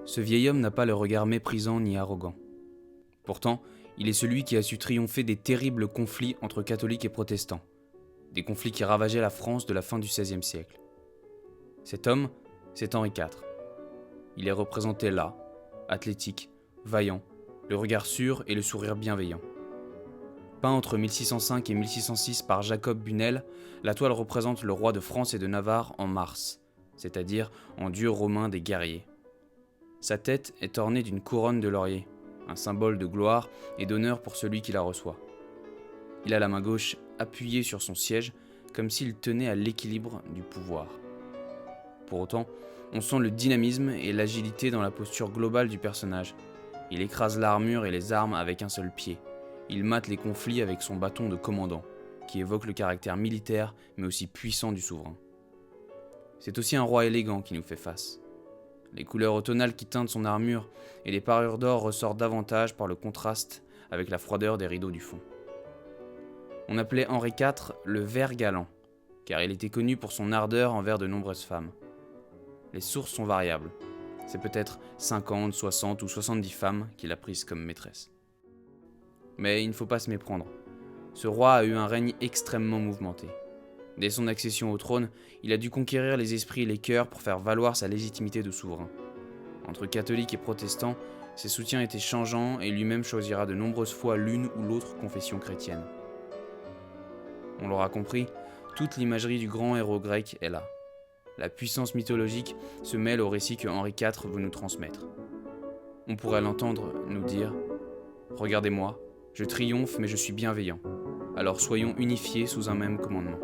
Ce vieil homme n'a pas le regard méprisant ni arrogant. Pourtant, il est celui qui a su triompher des terribles conflits entre catholiques et protestants, des conflits qui ravageaient la France de la fin du XVIe siècle. Cet homme, c'est Henri IV. Il est représenté là, athlétique, vaillant, le regard sûr et le sourire bienveillant. Peint entre 1605 et 1606 par Jacob Bunel, la toile représente le roi de France et de Navarre en Mars, c'est-à-dire en dieu romain des guerriers. Sa tête est ornée d'une couronne de laurier, un symbole de gloire et d'honneur pour celui qui la reçoit. Il a la main gauche appuyée sur son siège, comme s'il tenait à l'équilibre du pouvoir. Pour autant, on sent le dynamisme et l'agilité dans la posture globale du personnage. Il écrase l'armure et les armes avec un seul pied. Il mate les conflits avec son bâton de commandant, qui évoque le caractère militaire mais aussi puissant du souverain. C'est aussi un roi élégant qui nous fait face. Les couleurs automnales qui teintent son armure et les parures d'or ressortent davantage par le contraste avec la froideur des rideaux du fond. On appelait Henri IV le vert galant, car il était connu pour son ardeur envers de nombreuses femmes. Les sources sont variables. C'est peut-être 50, 60 ou 70 femmes qu'il a prises comme maîtresses. Mais il ne faut pas se méprendre. Ce roi a eu un règne extrêmement mouvementé. Dès son accession au trône, il a dû conquérir les esprits et les cœurs pour faire valoir sa légitimité de souverain. Entre catholiques et protestants, ses soutiens étaient changeants et lui-même choisira de nombreuses fois l'une ou l'autre confession chrétienne. On l'aura compris, toute l'imagerie du grand héros grec est là. La puissance mythologique se mêle au récit que Henri IV veut nous transmettre. On pourrait l'entendre nous dire « Regardez-moi, je triomphe mais je suis bienveillant, alors soyons unifiés sous un même commandement ».